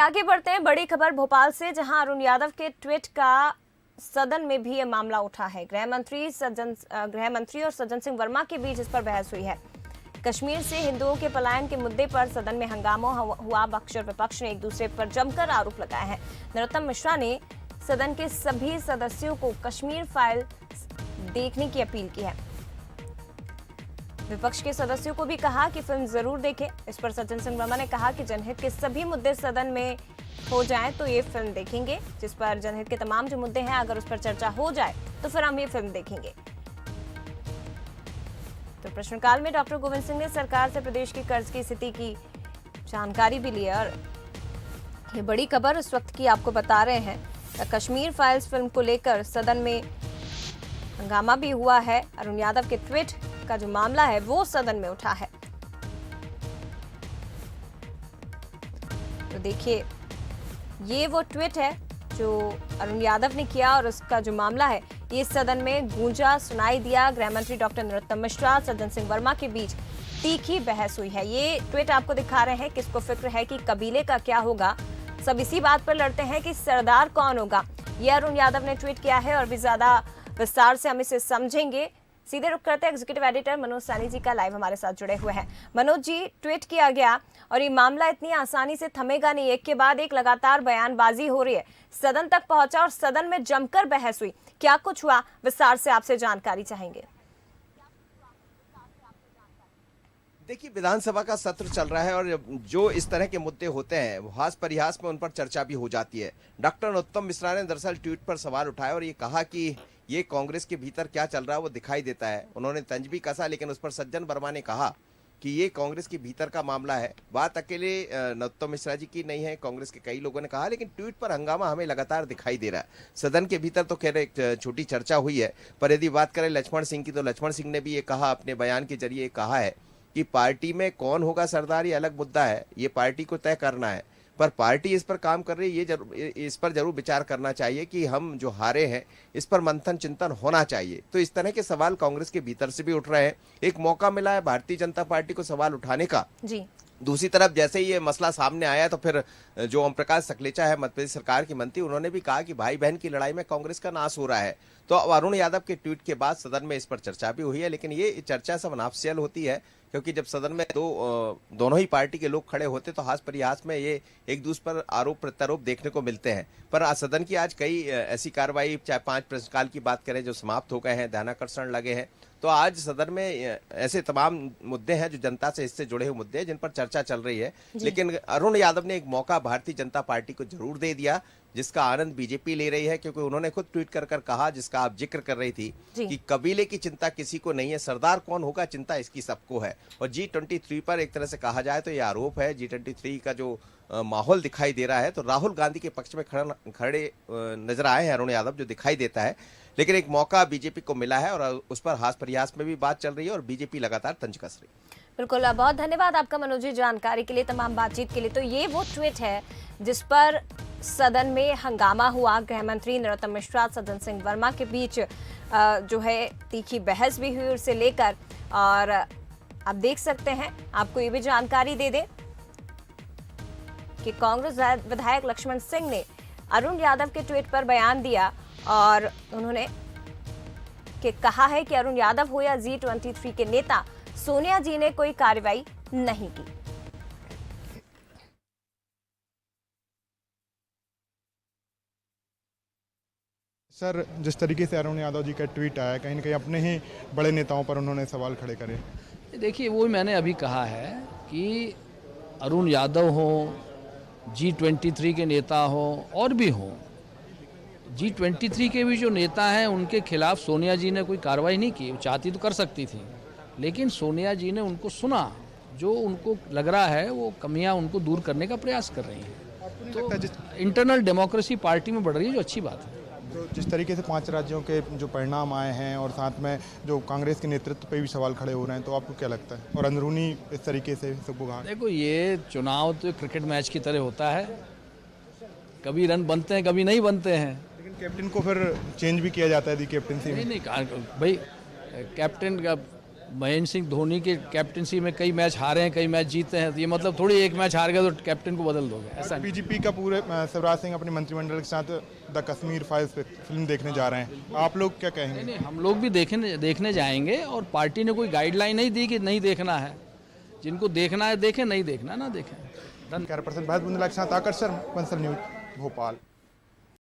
आगे बढ़ते हैं बड़ी खबर भोपाल से, जहां अरुण यादव के ट्वीट का सदन में भी ये मामला उठा है। गृह मंत्री और सज्जन सिंह वर्मा के बीच इस पर बहस हुई है। कश्मीर से हिंदुओं के पलायन के मुद्दे पर सदन में हंगामा हुआ। पक्ष और विपक्ष ने एक दूसरे पर जमकर आरोप लगाए हैं। नरोत्तम मिश्रा ने सदन के सभी सदस्यों को कश्मीर फाइल देखने की अपील की है। विपक्ष के सदस्यों को भी कहा कि फिल्म जरूर देखें। इस पर सज्जन सिंह वर्मा ने कहा कि जनहित के सभी मुद्दे सदन में हो जाएं तो ये फिल्म देखेंगे। जिस पर जनहित के तमाम जो मुद्दे हैं, अगर उस पर चर्चा हो जाए तो फिर हम ये फिल्म देखेंगे। तो प्रश्नकाल में डॉक्टर गोविंद सिंह ने सरकार से प्रदेश की कर्ज की स्थिति की जानकारी भी ली। और ये बड़ी खबर इस वक्त की आपको बता रहे हैं। कश्मीर फाइल्स फिल्म को लेकर सदन में हंगामा भी हुआ है। अरुण यादव के ट्वीट का जो मामला है वो सदन में उठा है। तो देखिए, ये वो ट्वीट है जो अरुण यादव ने किया और उसका जो मामला है ये सदन में गूंजा सुनाई दिया। गृह मंत्री डॉक्टर नरोत्तम मिश्रा, सज्जन सिंह वर्मा के बीच तीखी बहस हुई है। ये ट्वीट आपको दिखा रहे हैं, किसको फिक्र है कि कबीले का क्या होगा। सब इसी बात पर लड़ते हैं कि सरदार कौन होगा। ये अरुण यादव ने ट्वीट किया है और भी ज्यादा विस्तार से हम इसे समझेंगे। सीधे रुक करते हैं एग्जीक्यूटिव एडिटर मनोज सानी जी का, लाइव हमारे साथ जुड़े हुए हैं। मनोज जी, ट्वीट किया गया और ये मामला इतनी आसानी से थमेगा नहीं। एक के बाद एक लगातार बयानबाजी हो रही है। सदन तक पहुंचा और सदन में जमकर बहस हुई। क्या कुछ हुआ, विस्तार से आपसे जानकारी चाहेंगे। देखिए, विधानसभा का सत्र चल रहा है और जो इस तरह के मुद्दे होते हैं वो हास परिहास में उन पर चर्चा भी हो जाती है। डॉक्टर नरोत्तम मिश्रा ने दरअसल ट्वीट पर सवाल उठाया और ये कहा कि ये कांग्रेस के भीतर क्या चल रहा है वो दिखाई देता है। उन्होंने तंज भी कसा, लेकिन उस पर सज्जन वर्मा ने कहा कि ये कांग्रेस के भीतर का मामला है। बात अकेले नरोत्तम मिश्रा जी की नहीं है, कांग्रेस के कई लोगों ने कहा, लेकिन ट्वीट पर हंगामा हमें लगातार दिखाई दे रहा है। सदन के भीतर तो खैर एक छोटी चर्चा हुई है, पर यदि बात करें लक्ष्मण सिंह की, तो लक्ष्मण सिंह ने भी ये कहा, अपने बयान के जरिए कहा है कि पार्टी में कौन होगा सरदार ये अलग मुद्दा है, ये पार्टी को तय करना है, पर पार्टी इस पर काम कर रही है। इस पर जरूर विचार करना चाहिए कि हम जो हारे हैं इस पर मंथन चिंतन होना चाहिए। तो इस तरह के सवाल कांग्रेस के भीतर से भी उठ रहे हैं। एक मौका मिला है भारतीय जनता पार्टी को सवाल उठाने का जी। दूसरी तरफ जैसे ही ये मसला सामने आया तो फिर जो ओम प्रकाश सकलेचा है मध्य प्रदेश सरकार के मंत्री, उन्होंने भी कहा कि भाई बहन की लड़ाई में कांग्रेस का नाश हो रहा है। तो अरुण यादव के ट्वीट के बाद सदन में इस पर चर्चा भी हुई है, लेकिन ये चर्चा सब अनावश्यक होती है क्योंकि जब सदन में दोनों ही पार्टी के लोग खड़े होते तो हास परिहास में ये एक दूसरे पर आरोप प्रत्यारोप देखने को मिलते हैं। पर सदन की आज कई ऐसी कार्रवाई, चाहे 5 प्रश्नकाल की बात करें जो समाप्त हो गए हैं, ध्यानाकर्षण लगे हैं, तो आज सदन में ऐसे तमाम मुद्दे हैं जो जनता से इससे जुड़े हुए मुद्दे हैं जिन पर चर्चा चल रही है। लेकिन अरुण यादव ने एक मौका भारतीय जनता पार्टी को जरूर दे दिया, जिसका आनंद बीजेपी ले रही है, क्योंकि उन्होंने खुद ट्वीट कर कहा, जिसका आप जिक्र कर रही थी कि कबीले की चिंता किसी को नहीं है, सरदार कौन होगा चिंता इसकी सबको है। और G23 पर एक तरह से कहा जाए तो ये आरोप है। G23 का जो माहौल दिखाई दे रहा है तो राहुल गांधी के पक्ष में खड़े नजर आए हैं अरुण यादव, जो दिखाई देता है। लेकिन एक मौका बीजेपी को मिला है और उस पर हास परिहास में भी बात चल रही है और बीजेपी लगातार तंज कस रही है। बिल्कुल, बहुत धन्यवाद आपका मनोज जी जानकारी के लिए, तमाम बातचीत के लिए। तो ये वो ट्वीट है जिस पर सदन में हंगामा हुआ। गृह मंत्री नरोत्तम मिश्रा, सज्जन सिंह वर्मा के बीच जो है तीखी बहस भी हुई उसे लेकर। और आप देख सकते हैं, आपको ये भी जानकारी दे दें कि कांग्रेस विधायक लक्ष्मण सिंह ने अरुण यादव के ट्वीट पर बयान दिया और उन्होंने कहा है कि अरुण यादव हो या G23 के नेता, सोनिया जी ने कोई कार्रवाई नहीं की। सर, जिस तरीके से अरुण यादव जी का ट्वीट आया, कहीं न कहीं अपने ही बड़े नेताओं पर उन्होंने सवाल खड़े करे। देखिए, वो मैंने अभी कहा है कि अरुण यादव हो, G23 के नेता हो और भी हो, G23 के भी जो नेता हैं उनके खिलाफ सोनिया जी ने कोई कार्रवाई नहीं की। वो चाहती तो कर सकती थी, लेकिन सोनिया जी ने उनको सुना, जो उनको लग रहा है वो कमियां उनको दूर करने का प्रयास कर रही हैं। तो इंटरनल डेमोक्रेसी पार्टी में बढ़ रही है, जो अच्छी बात है। तो जिस तरीके से 5 राज्यों के जो परिणाम आए हैं और साथ में जो कांग्रेस के नेतृत्व पे भी सवाल खड़े हो रहे हैं, तो आपको क्या लगता है? और अंदरूनी इस तरीके से सबको कहा, देखो, ये चुनाव तो क्रिकेट मैच की तरह होता है, कभी रन बनते हैं कभी नहीं बनते हैं। लेकिन कैप्टन को फिर चेंज भी किया जाता है, कैप्टनसी नहीं भाई, कैप्टन का महेंद्र सिंह धोनी के कैप्टनसी में कई मैच हारे हैं, कई मैच जीते हैं, तो ये मतलब थोड़ी एक मैच हार गए तो कैप्टन को बदल दोगे, ऐसा नहीं। बीजेपी का पूरे शिवराज सिंह अपने मंत्रिमंडल के साथ द कश्मीर फाइल्स पे फिल्म देखने जा रहे हैं, आप लोग क्या कहेंगे? नहीं, हम लोग भी देखने जाएंगे, और पार्टी ने कोई गाइडलाइन नहीं दी कि नहीं देखना है। जिनको देखना है देखें, नहीं देखना ना देखें। कैमरा पर्सन भाई बुंदला के साथ आकर्षण बंसल न्यूज भोपाल।